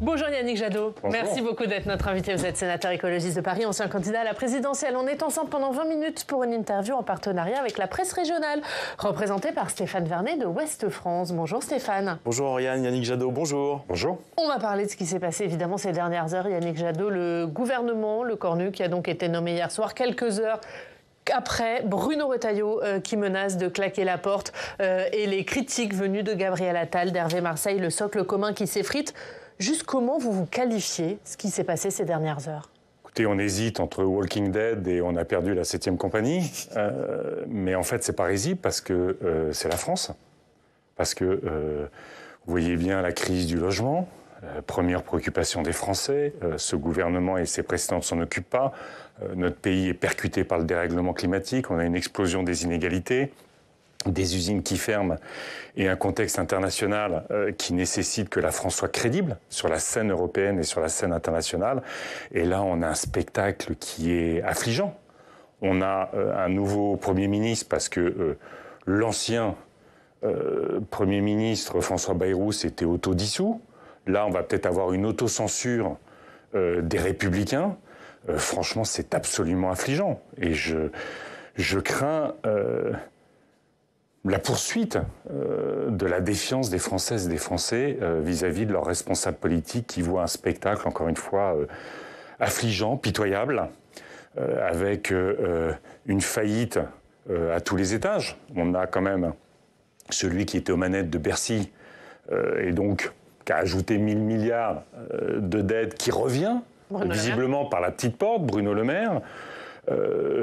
Bonjour Yannick Jadot. Bonjour. Merci beaucoup d'être notre invité. Vous êtes sénateur écologiste de Paris, ancien candidat à la présidentielle. On est ensemble pendant 20 minutes pour une interview en partenariat avec la presse régionale, représentée par Stéphane Vernet de Ouest France. Bonjour Stéphane. Bonjour Oriane, Yannick Jadot, bonjour. Bonjour. On va parler de ce qui s'est passé évidemment ces dernières heures. Yannick Jadot, le gouvernement, le Cornu, qui a donc été nommé hier soir, quelques heures après Bruno Retailleau qui menace de claquer la porte et les critiques venues de Gabriel Attal, d'Hervé Marseille, le socle commun qui s'effrite. Juste comment vous qualifiez ce qui s'est passé ces dernières heures? Écoutez, on hésite entre Walking Dead et on a perdu la 7e compagnie. Mais en fait, c'est pas risible parce que c'est la France. Parce que vous voyez bien la crise du logement, première préoccupation des Français. Ce gouvernement et ses précédents ne s'en occupent pas. Notre pays est percuté par le dérèglement climatique. On a une explosion des inégalités, des usines qui ferment et un contexte international qui nécessite que la France soit crédible sur la scène européenne et sur la scène internationale. Et là, on a un spectacle qui est affligeant. On a un nouveau Premier ministre parce que l'ancien Premier ministre François Bayrou s'était autodissous. Là, on va peut-être avoir une autocensure des Républicains. Franchement, c'est absolument affligeant. Et je crains la poursuite de la défiance des Françaises et des Français vis-à-vis de leurs responsables politiques qui voient un spectacle, encore une fois, affligeant, pitoyable, avec une faillite à tous les étages. On a quand même celui qui était aux manettes de Bercy et donc qui a ajouté 1000 milliards de dettes qui revient visiblement par la petite porte, Bruno Le Maire.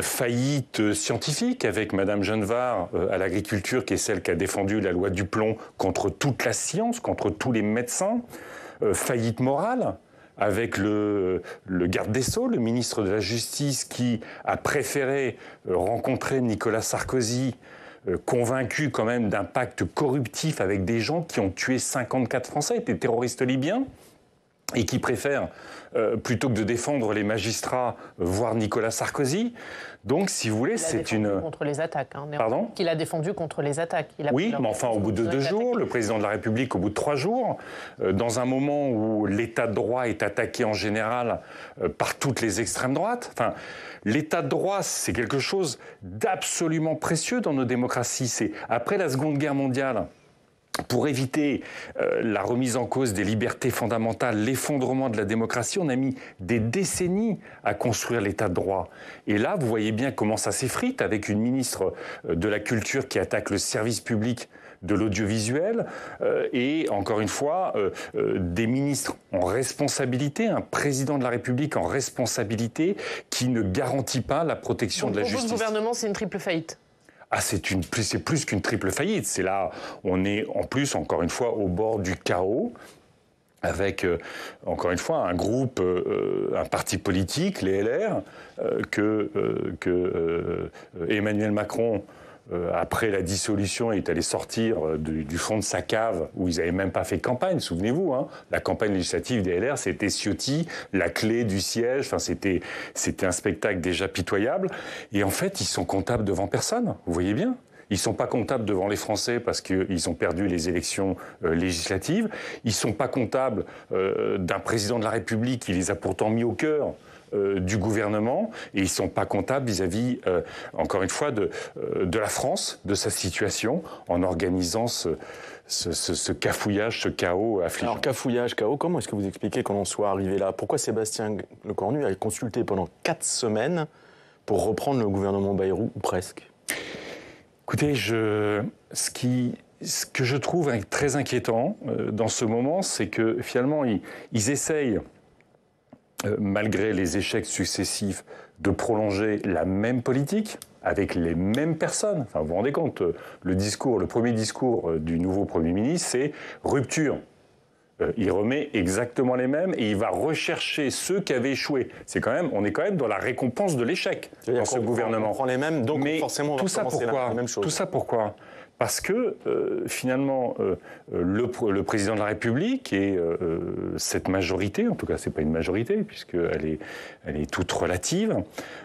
Faillite scientifique avec Madame Genevard à l'agriculture, qui est celle qui a défendu la loi du plomb contre toute la science, contre tous les médecins. Faillite morale avec le garde des Sceaux, le ministre de la Justice, qui a préféré rencontrer Nicolas Sarkozy, convaincu quand même d'un pacte corruptif avec des gens qui ont tué 54 Français, des terroristes libyens, et qui préfère, plutôt que de défendre les magistrats, voir Nicolas Sarkozy. Donc, si vous voulez, c'est une... contre les attaques. Hein, Pardon ? Qu'il a défendu contre les attaques. Oui, mais enfin, au bout de 2 jours, le président de la République, au bout de 3 jours, dans un moment où l'état de droit est attaqué en général par toutes les extrêmes droites. Enfin, l'état de droit, c'est quelque chose d'absolument précieux dans nos démocraties. C'est après la Seconde Guerre mondiale, pour éviter la remise en cause des libertés fondamentales, l'effondrement de la démocratie, on a mis des décennies à construire l'état de droit. Et là, vous voyez bien comment ça s'effrite avec une ministre de la Culture qui attaque le service public de l'audiovisuel et, encore une fois, des ministres en responsabilité, un président de la République en responsabilité qui ne garantit pas la protection de la justice. Pour vous, le gouvernement, c'est une triple faillite? Ah, c'est plus qu'une triple faillite. C'est là, on est en plus, encore une fois, au bord du chaos, avec, encore une fois, un groupe, un parti politique, les LR, que Emmanuel Macron, après la dissolution, est allé sortir du fond de sa cave, où ils n'avaient même pas fait campagne, souvenez-vous. Hein, la campagne législative des LR, c'était Ciotti, la clé du siège, enfin, c'était un spectacle déjà pitoyable. Et en fait, ils sont comptables devant personne, vous voyez bien. Ils ne sont pas comptables devant les Français parce qu'ils ont perdu les élections législatives. Ils ne sont pas comptables d'un président de la République qui les a pourtant mis au cœur du gouvernement, et ils ne sont pas comptables vis-à-vis, encore une fois, de la France, de sa situation, en organisant ce cafouillage, ce chaos affligeant. Alors, cafouillage, chaos, comment est-ce que vous expliquez qu'on en soit arrivé là? Pourquoi Sébastien Lecornu a consulté pendant 4 semaines pour reprendre le gouvernement Bayrou, ou presque? Écoutez, ce que je trouve très inquiétant dans ce moment, c'est que finalement, ils essayent, malgré les échecs successifs, de prolonger la même politique avec les mêmes personnes. Enfin, vous vous rendez compte, le premier discours du nouveau Premier ministre, c'est rupture. Il remet exactement les mêmes et il va rechercher ceux qui avaient échoué. On est quand même dans la récompense de l'échec dans ce gouvernement. On prend les mêmes, donc mais forcément on va commencer la même chose. Tout ça pourquoi ? Parce que finalement, le président de la République et cette majorité, en tout cas c'est pas une majorité puisqu'elle est toute relative,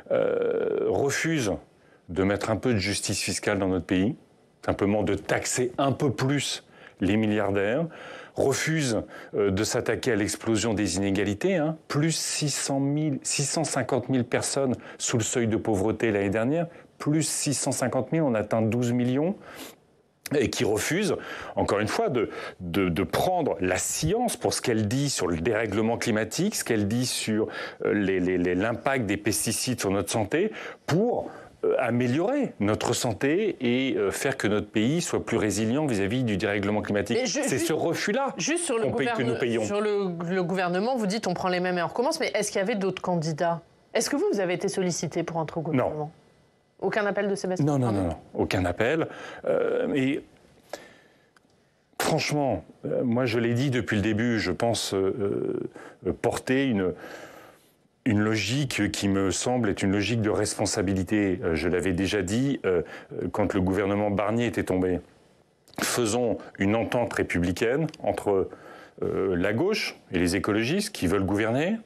refusent de mettre un peu de justice fiscale dans notre pays, simplement de taxer un peu plus les milliardaires, refuse de s'attaquer à l'explosion des inégalités. Hein. Plus 650 000 personnes sous le seuil de pauvreté l'année dernière, plus 650 000, on atteint 12 millions. Et qui refuse, encore une fois, de prendre la science pour ce qu'elle dit sur le dérèglement climatique, ce qu'elle dit sur l'impact des pesticides sur notre santé, pour améliorer notre santé et faire que notre pays soit plus résilient vis-à-vis du dérèglement climatique. C'est ce refus-là que nous payons. Sur le gouvernement, vous dites on prend les mêmes et on recommence, mais est-ce qu'il y avait d'autres candidats? Est-ce que vous avez été sollicité pour entrer au gouvernement? Non. Aucun appel de Sébastien? Non, aucun appel. Et franchement, moi je l'ai dit depuis le début, je pense porter une logique qui me semble être une logique de responsabilité. Je l'avais déjà dit quand le gouvernement Barnier était tombé. Faisons une entente républicaine entre la gauche et les écologistes qui veulent gouverner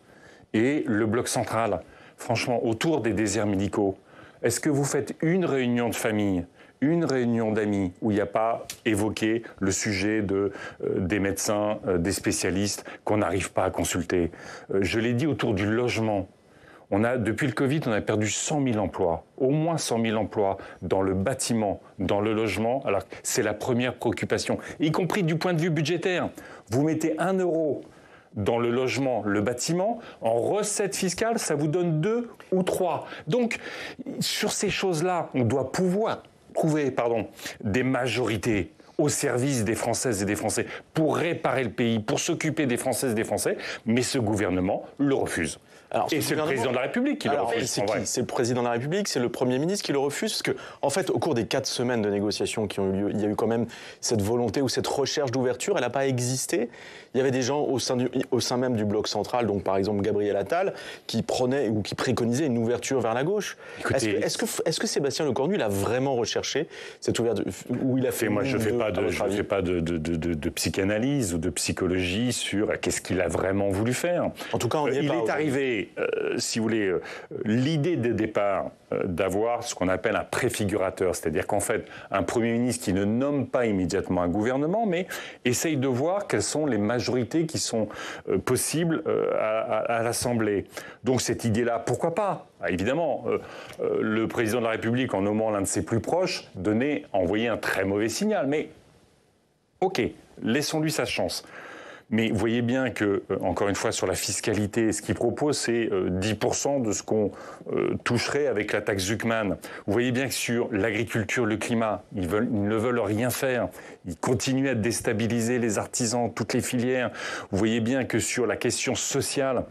et le bloc central. Franchement, autour des déserts médicaux, est-ce que vous faites une réunion de famille, une réunion d'amis où il n'y a pas évoqué le sujet des médecins, des spécialistes qu'on n'arrive pas à consulter? Je l'ai dit autour du logement. Depuis le Covid, on a perdu 100 000 emplois, au moins 100 000 emplois dans le bâtiment, dans le logement. Alors c'est la première préoccupation, y compris du point de vue budgétaire. Vous mettez 1 euro dans le logement, le bâtiment, en recettes fiscales, ça vous donne 2 ou 3. Donc, sur ces choses-là, on doit pouvoir trouver des majorités au service des Françaises et des Français pour réparer le pays, pour s'occuper des Françaises et des Français, mais ce gouvernement le refuse. Alors, et c'est le président de la République qui le refuse. C'est qui? C'est le président de la République, c'est le Premier ministre qui le refuse, parce que, en fait, au cours des 4 semaines de négociations qui ont eu lieu, il y a eu quand même cette volonté ou cette recherche d'ouverture, elle n'a pas existé. Il y avait des gens au sein même du bloc central, donc par exemple Gabriel Attal, qui prenaient ou qui préconisaient une ouverture vers la gauche. Est-ce que Sébastien Lecornu, il a vraiment recherché cette ouverture où il a fait? Moi, je ne fais pas de psychanalyse ou de psychologie sur qu'est-ce qu'il a vraiment voulu faire. En tout cas, on il est arrivé. Si vous voulez, l'idée de départ d'avoir ce qu'on appelle un préfigurateur, c'est-à-dire qu'en fait, un Premier ministre qui ne nomme pas immédiatement un gouvernement, mais essaye de voir quelles sont les majorités qui sont possibles à l'Assemblée. Donc cette idée-là, pourquoi pas? Évidemment, le président de la République, en nommant l'un de ses plus proches, envoyait un très mauvais signal, mais ok, laissons-lui sa chance. Mais vous voyez bien que, encore une fois, sur la fiscalité, ce qu'ils proposent, c'est 10% de ce qu'on toucherait avec la taxe Zuckman. Vous voyez bien que sur l'agriculture, le climat, ils ne veulent rien faire. Ils continuent à déstabiliser les artisans, toutes les filières. Vous voyez bien que sur la question sociale,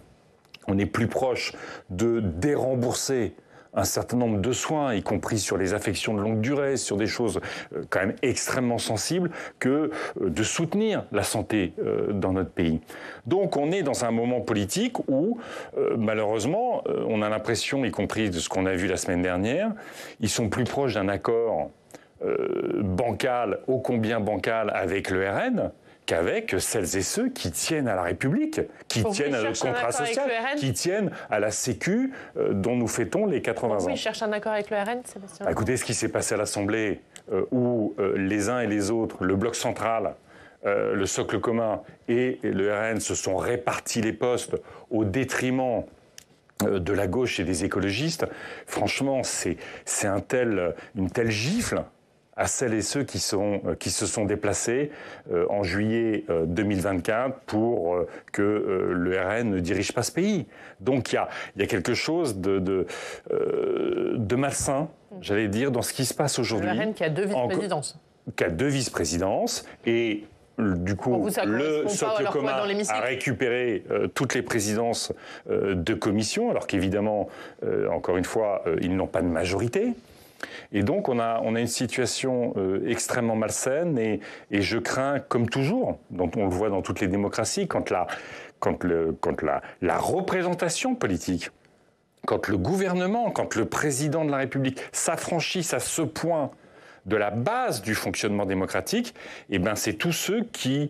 on est plus proche de dérembourser un certain nombre de soins, y compris sur les affections de longue durée, sur des choses quand même extrêmement sensibles, que de soutenir la santé dans notre pays. Donc on est dans un moment politique où, malheureusement, on a l'impression, y compris de ce qu'on a vu la semaine dernière, ils sont plus proches d'un accord bancal, ô combien bancal, avec le RN, qu'avec celles et ceux qui tiennent à la République, qui tiennent à notre contrat social, qui tiennent à la Sécu dont nous fêtons les 80 ans. Oui, ils cherchent un accord avec le RN, Sébastien. Écoutez, ce qui s'est passé à l'Assemblée, où les uns et les autres, le bloc central, le socle commun et le RN se sont répartis les postes au détriment de la gauche et des écologistes, franchement, c'est une telle gifle à celles et ceux qui se sont déplacés en juillet 2024 pour que le RN ne dirige pas ce pays. Donc il y a quelque chose de malsain, j'allais dire, dans ce qui se passe aujourd'hui. Le RN qui a 2 vice-présidences. Qui a 2 vice-présidences et du coup, le socle commun a récupéré toutes les présidences de commission, alors qu'évidemment, encore une fois, ils n'ont pas de majorité. Et donc, on a une situation extrêmement malsaine et je crains, comme toujours, dont on le voit dans toutes les démocraties, quand la représentation politique, quand le gouvernement, quand le président de la République s'affranchissent à ce point de la base du fonctionnement démocratique, eh ben c'est tous ceux qui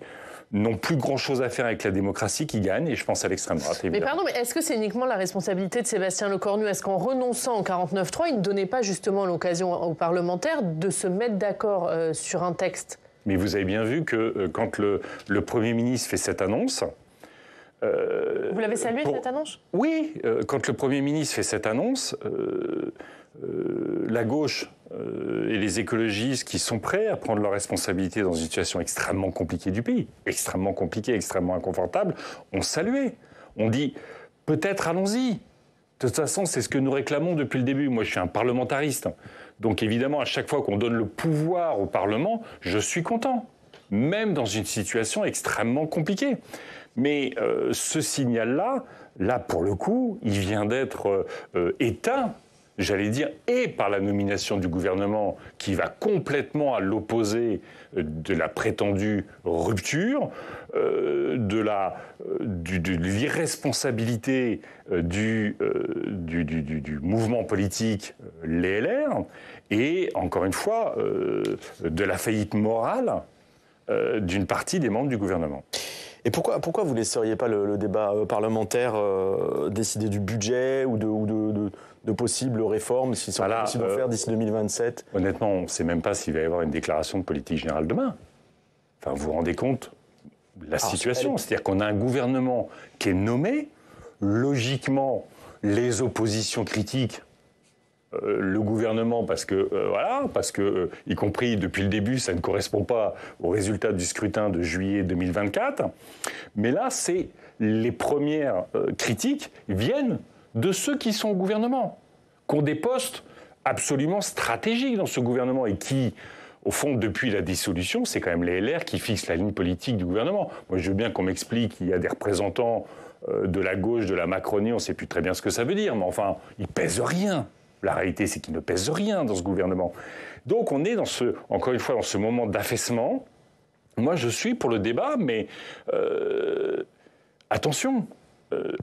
n'ont plus grand-chose à faire avec la démocratie qui gagnent, et je pense à l'extrême droite, évidemment. Mais pardon, mais est-ce que c'est uniquement la responsabilité de Sébastien Lecornu? Est-ce qu'en renonçant au 49.3, il ne donnait pas justement l'occasion aux parlementaires de se mettre d'accord sur un texte? Mais vous avez bien vu que quand le Premier ministre fait cette annonce... Vous l'avez salué, cette annonce ? Oui, quand le Premier ministre fait cette annonce, la gauche et les écologistes qui sont prêts à prendre leurs responsabilités dans une situation extrêmement compliquée du pays, extrêmement compliquée, extrêmement inconfortable, ont salué. On dit, peut-être allons-y. De toute façon, c'est ce que nous réclamons depuis le début. Moi, je suis un parlementariste. Donc évidemment, à chaque fois qu'on donne le pouvoir au Parlement, je suis content. Même dans une situation extrêmement compliquée. Mais ce signal-là, là pour le coup, il vient d'être éteint, j'allais dire, et par la nomination du gouvernement qui va complètement à l'opposé de la prétendue rupture, de l'irresponsabilité du mouvement politique, les LR, et encore une fois, de la faillite morale d'une partie des membres du gouvernement. Et pourquoi vous ne laisseriez pas le débat parlementaire décider du budget ou de possibles réformes, si c'est possible de faire d'ici 2027 ? Honnêtement, on ne sait même pas s'il va y avoir une déclaration de politique générale demain. Enfin, vous vous rendez compte de la situation. C'est-à-dire qu'on a un gouvernement qui est nommé. Logiquement, les oppositions critiquent le gouvernement parce que, y compris depuis le début, ça ne correspond pas aux résultats du scrutin de juillet 2024. Mais là, les premières critiques viennent de ceux qui sont au gouvernement, qui ont des postes absolument stratégiques dans ce gouvernement et qui, au fond, depuis la dissolution, c'est quand même les LR qui fixent la ligne politique du gouvernement. Moi, je veux bien qu'on m'explique qu'il y a des représentants de la gauche, de la Macronie, on ne sait plus très bien ce que ça veut dire, mais enfin, ils pèsent rien. La réalité, c'est qu'il ne pèse rien dans ce gouvernement. Donc on est encore une fois, dans ce moment d'affaissement. Moi, je suis pour le débat, mais attention.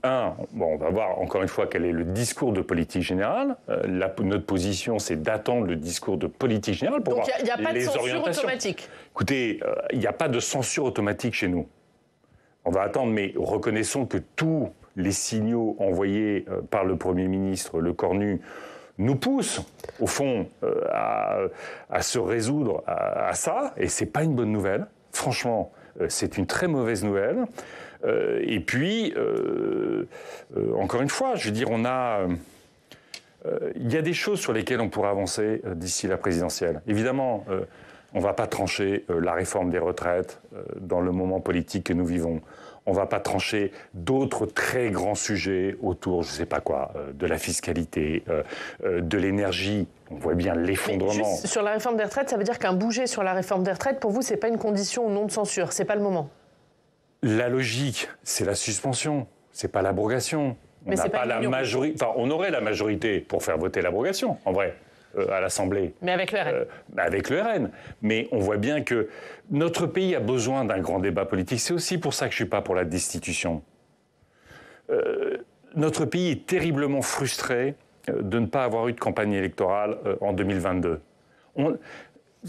On va voir encore une fois quel est le discours de politique générale. Notre position, c'est d'attendre le discours de politique générale pour voir les orientations. Donc il n'y a pas de censure automatique. Écoutez, il n'y a pas de censure automatique chez nous. On va attendre, mais reconnaissons que tous les signaux envoyés par le Premier ministre, le Cornu, nous pousse, au fond, à se résoudre à ça, et c'est pas une bonne nouvelle. Franchement, c'est une très mauvaise nouvelle. Et puis, encore une fois, je veux dire, il y a des choses sur lesquelles on pourra avancer d'ici la présidentielle. Évidemment, on ne va pas trancher la réforme des retraites dans le moment politique que nous vivons. On ne va pas trancher d'autres très grands sujets autour, je ne sais pas quoi, de la fiscalité, de l'énergie. On voit bien l'effondrement. Mais juste sur la réforme des retraites, ça veut dire qu'un bouger sur la réforme des retraites, pour vous, ce n'est pas une condition non de censure, ce n'est pas le moment. La logique, c'est la suspension, ce n'est pas l'abrogation. On n'a pas la majorité. Enfin, on aurait la majorité pour faire voter l'abrogation, en vrai. À l'Assemblée. Mais avec le RN. Avec le RN. Mais on voit bien que notre pays a besoin d'un grand débat politique. C'est aussi pour ça que je ne suis pas pour la destitution. Notre pays est terriblement frustré de ne pas avoir eu de campagne électorale en 2022.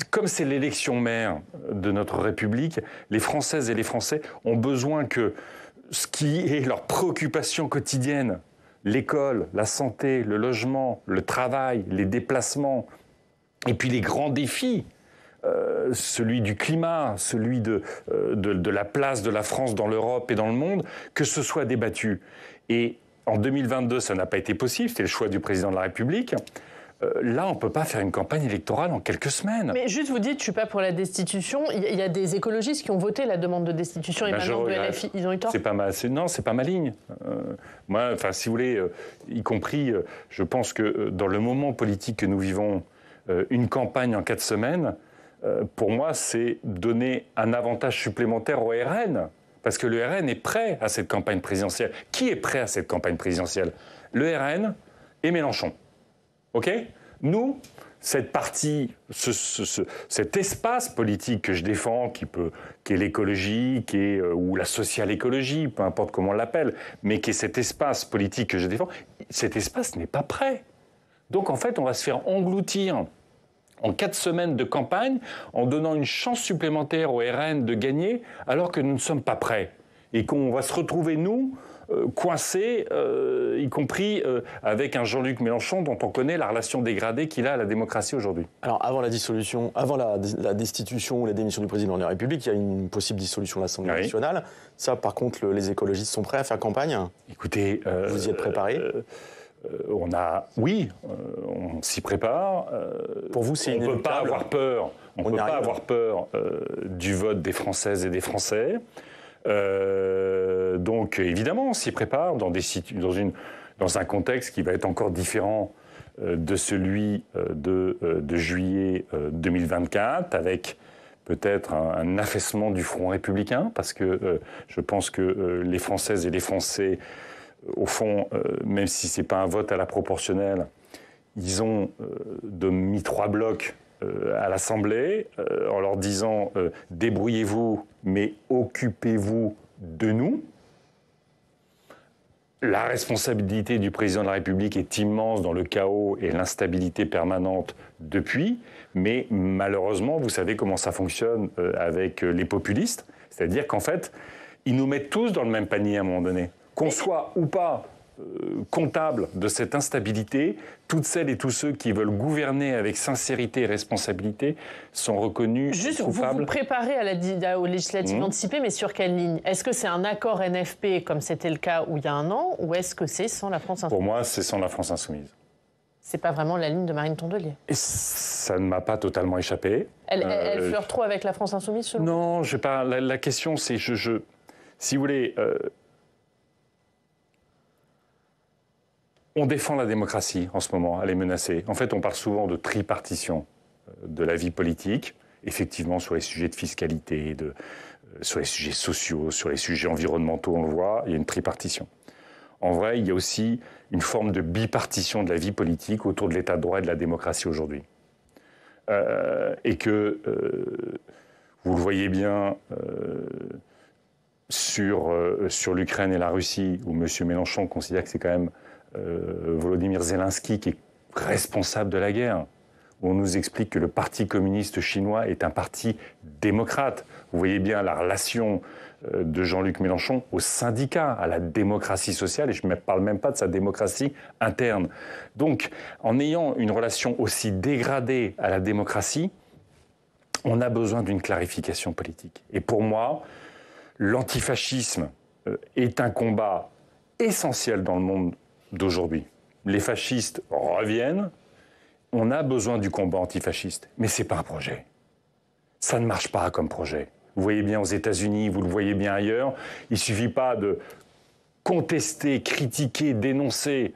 Comme c'est l'élection mère de notre République, les Françaises et les Français ont besoin que ce qui est leur préoccupation quotidienne, l'école, la santé, le logement, le travail, les déplacements, et puis les grands défis, celui du climat, celui de la place de la France dans l'Europe et dans le monde, que ce soit débattu. Et en 2022, ça n'a pas été possible, c'était le choix du président de la République. Là, on ne peut pas faire une campagne électorale en quelques semaines. Mais juste, vous dites, je ne suis pas pour la destitution. Il y a des écologistes qui ont voté la demande de destitution et maintenant de LFI. Ils ont eu tort. C'est pas non, c'est pas ma ligne. Moi, enfin, si vous voulez, y compris, je pense que dans le moment politique que nous vivons, une campagne en 4 semaines, pour moi, c'est donner un avantage supplémentaire au RN. Parce que le RN est prêt à cette campagne présidentielle. Qui est prêt à cette campagne présidentielle ? Le RN et Mélenchon. OK ? Nous, cette partie, cet espace politique que je défends, qui est l'écologie, ou la social-écologie, peu importe comment on l'appelle, mais qui est cet espace politique que je défends, cet espace n'est pas prêt. Donc en fait, on va se faire engloutir en 4 semaines de campagne en donnant une chance supplémentaire au RN de gagner alors que nous ne sommes pas prêts. Et qu'on va se retrouver, nous, coincé, y compris avec un Jean-Luc Mélenchon dont on connaît la relation dégradée qu'il a à la démocratie aujourd'hui. Alors avant la destitution ou la démission du président de la République, il y a une possible dissolution de l'Assemblée nationale. Ça, par contre, les écologistes sont prêts à faire campagne? Écoutez, vous y êtes préparé? On s'y prépare. Pour vous, c'est inéluctable? On ne peut pas avoir peur. On peut pas avoir peur du vote des Françaises et des Français. Donc, évidemment, on s'y prépare dans un contexte qui va être encore différent de celui de juillet 2024, avec peut-être un affaissement du front républicain, parce que je pense que les Françaises et les Français, au fond, même si ce n'est pas un vote à la proportionnelle, ils ont mis 3 blocs à l'Assemblée en leur disant débrouillez-vous, mais occupez-vous de nous. La responsabilité du président de la République est immense dans le chaos et l'instabilité permanente depuis, mais malheureusement, vous savez comment ça fonctionne avec les populistes, c'est-à-dire qu'en fait, ils nous mettent tous dans le même panier à un moment donné. Qu'on soit ou pas comptable de cette instabilité, toutes celles et tous ceux qui veulent gouverner avec sincérité et responsabilité sont reconnus coupables. Vous vous préparez aux législatives anticipées, mais sur quelle ligne? Est-ce que c'est un accord NFP comme c'était le cas il y a un an, ou est-ce que c'est sans la France insoumise? Pour moi, c'est sans la France insoumise. C'est pas vraiment la ligne de Marine Tondelier. Et ça ne m'a pas totalement échappé. Elle flirte trop avec la France insoumise, selon vous? Non, je sais pas. La question, c'est si vous voulez. On défend la démocratie en ce moment, elle est menacée. En fait, on parle souvent de tripartition de la vie politique, effectivement sur les sujets de fiscalité, sur les sujets sociaux, sur les sujets environnementaux, on le voit, il y a une tripartition. En vrai, il y a aussi une forme de bipartition de la vie politique autour de l'état de droit et de la démocratie aujourd'hui. Et que, vous le voyez bien, sur l'Ukraine et la Russie, où M. Mélenchon considère que c'est quand même Volodymyr Zelensky qui est responsable de la guerre, où on nous explique que le Parti communiste chinois est un parti démocrate. Vous voyez bien la relation de Jean-Luc Mélenchon aux syndicats, à la démocratie sociale, et je ne parle même pas de sa démocratie interne. Donc, en ayant une relation aussi dégradée à la démocratie, on a besoin d'une clarification politique. Et pour moi, l'antifascisme est un combat essentiel dans le monde d'aujourd'hui. Les fascistes reviennent, on a besoin du combat antifasciste, mais ce n'est pas un projet. Ça ne marche pas comme projet. Vous voyez bien aux États-Unis, vous le voyez bien ailleurs, il ne suffit pas de contester, critiquer, dénoncer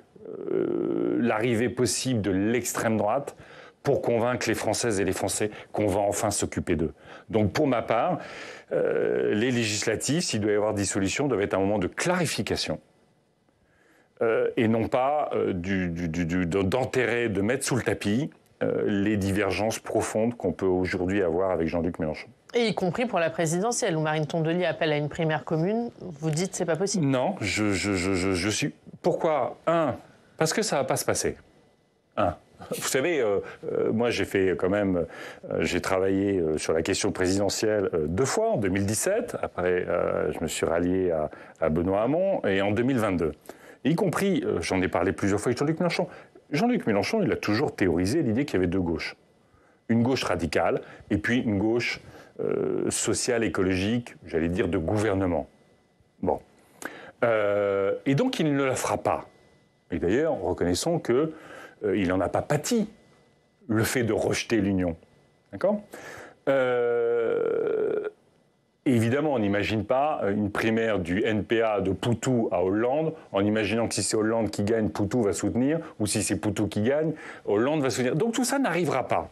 l'arrivée possible de l'extrême droite pour convaincre les Françaises et les Français qu'on va enfin s'occuper d'eux. Donc pour ma part, les législatives, s'il doit y avoir dissolution, doivent être un moment de clarification. Et non pas d'enterrer, de mettre sous le tapis les divergences profondes qu'on peut aujourd'hui avoir avec Jean-Luc Mélenchon. Et y compris pour la présidentielle, où Marine Tondelier appelle à une primaire commune, vous dites c'est pas possible? Non, je suis... Pourquoi? Parce que ça va pas se passer. Vous savez, moi j'ai fait quand même, j'ai travaillé sur la question présidentielle 2 fois, en 2017, après je me suis rallié à Benoît Hamon, et en 2022. Y compris, j'en ai parlé plusieurs fois avec Jean-Luc Mélenchon. Jean-Luc Mélenchon, il a toujours théorisé l'idée qu'il y avait 2 gauches. Une gauche radicale, et puis une gauche sociale, écologique, j'allais dire de gouvernement. Bon. Et donc il ne la fera pas. Et d'ailleurs, reconnaissons qu'il n'en a pas pâti, le fait de rejeter l'Union. D'accord ? Évidemment, on n'imagine pas une primaire du NPA de Poutou à Hollande en imaginant que si c'est Hollande qui gagne, Poutou va soutenir, ou si c'est Poutou qui gagne, Hollande va soutenir. Donc tout ça n'arrivera pas.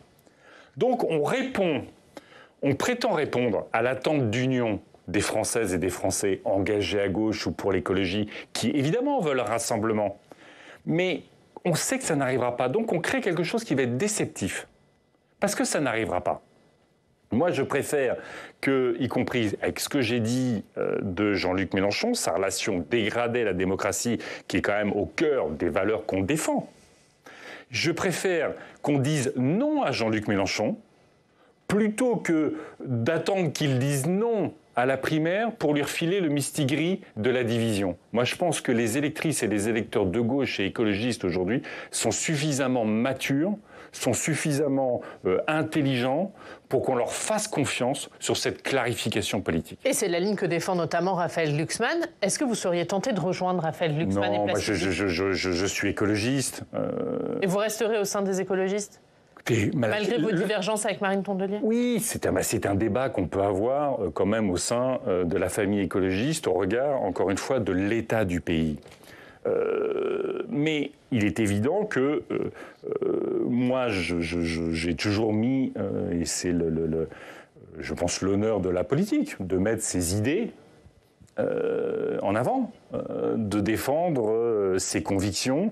Donc on prétend répondre à l'attente d'union des Françaises et des Français engagés à gauche ou pour l'écologie, qui évidemment veulent un rassemblement. Mais on sait que ça n'arrivera pas, donc on crée quelque chose qui va être déceptif. Parce que ça n'arrivera pas. Moi, je préfère que, y compris avec ce que j'ai dit de Jean-Luc Mélenchon, sa relation dégradée à la démocratie, qui est quand même au cœur des valeurs qu'on défend, je préfère qu'on dise non à Jean-Luc Mélenchon, plutôt que d'attendre qu'il dise non à la primaire pour lui refiler le mistigris de la division. Moi, je pense que les électrices et les électeurs de gauche et écologistes aujourd'hui sont suffisamment matures, sont suffisamment intelligents pour qu'on leur fasse confiance sur cette clarification politique. Et c'est la ligne que défend notamment Raphaël Glucksmann. Est-ce que vous seriez tenté de rejoindre Raphaël Glucksmann? Non, moi je suis écologiste. Et vous resterez au sein des écologistes? Malgré vos divergences avec Marine Tondelier? Oui, c'est un débat qu'on peut avoir quand même au sein de la famille écologiste au regard, encore une fois, de l'état du pays. Mais il est évident que moi, j'ai toujours mis, et c'est je pense l'honneur de la politique, de mettre ses idées en avant, de défendre ses convictions.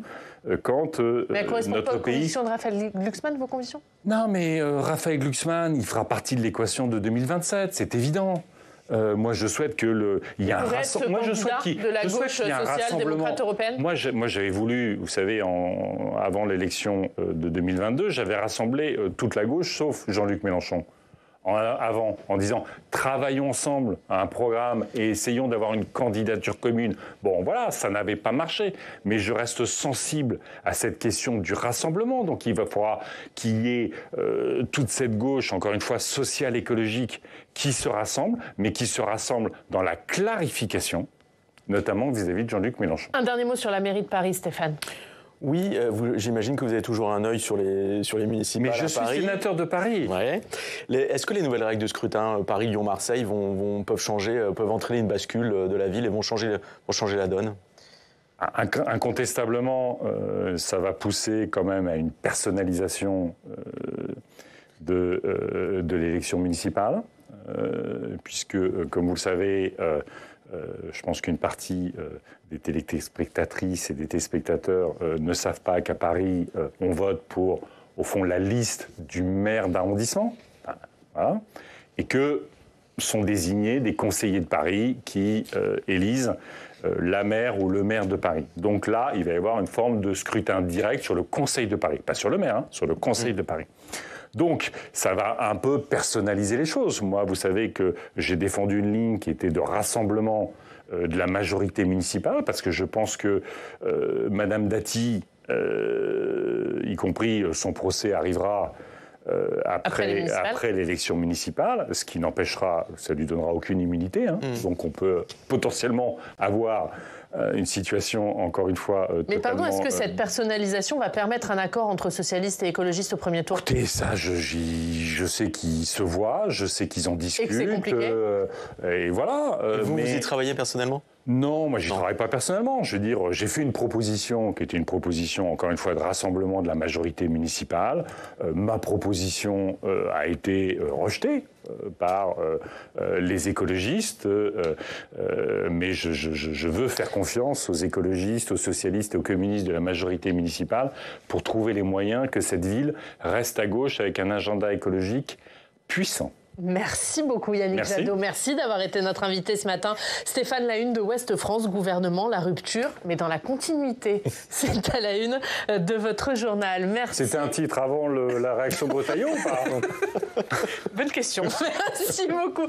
Quand mais elles correspondent notre pas aux pays... convictions de Raphaël Glucksmann, vos convictions? Non, mais Raphaël Glucksmann, il fera partie de l'équation de 2027, c'est évident. Moi, je souhaite qu'il y ait un rassemblement. Moi, je souhaite qu'il y ait un rassemblement. Moi, j'avais voulu, vous savez, avant l'élection de 2022, j'avais rassemblé toute la gauche, sauf Jean-Luc Mélenchon. En disant travaillons ensemble à un programme et essayons d'avoir une candidature commune. Bon, voilà, ça n'avait pas marché, mais je reste sensible à cette question du rassemblement. Donc il va falloir qu'il y ait toute cette gauche, encore une fois sociale, écologique, qui se rassemble, mais qui se rassemble dans la clarification, notamment vis-à-vis de Jean-Luc Mélenchon. Un dernier mot sur la mairie de Paris, Stéphane. Oui, j'imagine que vous avez toujours un œil sur les municipales à Paris. Mais je suis sénateur de Paris. Ouais. Est-ce que les nouvelles règles de scrutin, Paris, Lyon, Marseille, peuvent entraîner une bascule de la ville et vont changer la donne? Incontestablement, ça va pousser quand même à une personnalisation de l'élection municipale, puisque, comme vous le savez, je pense qu'une partie des téléspectatrices et des téléspectateurs ne savent pas qu'à Paris, on vote pour, au fond, la liste du maire d'arrondissement, voilà, et que sont désignés des conseillers de Paris qui élisent la maire ou le maire de Paris. Donc là, il va y avoir une forme de scrutin direct sur le conseil de Paris. Pas sur le maire, sur le conseil de Paris. Donc, ça va un peu personnaliser les choses. Moi, vous savez que j'ai défendu une ligne qui était de rassemblement de la majorité municipale, parce que je pense que Madame Dati, y compris son procès, arrivera après l'élection municipale, ce qui n'empêchera, ça lui donnera aucune immunité. Donc, on peut potentiellement avoir une situation, encore une fois, mais pardon, est-ce que cette personnalisation va permettre un accord entre socialistes et écologistes au premier tour? Écoutez, ça, je sais qu'ils se voient, je sais qu'ils en discutent. Et que c'est compliqué. Et voilà. Vous y travaillez personnellement? Non, moi, j'y travaille pas personnellement. Je veux dire, j'ai fait une proposition qui était une proposition, encore une fois, de rassemblement de la majorité municipale. Ma proposition a été rejetée par les écologistes, mais je veux faire confiance aux écologistes, aux socialistes et aux communistes de la majorité municipale pour trouver les moyens que cette ville reste à gauche avec un agenda écologique puissant. Merci beaucoup Yannick Jadot. Merci d'avoir été notre invité ce matin. Stéphane Lahune de Ouest France, gouvernement, la rupture, mais dans la continuité. C'est à la une de votre journal. Merci. C'était un titre avant la réaction de Retailleau ou pas? Bonne question. Merci beaucoup.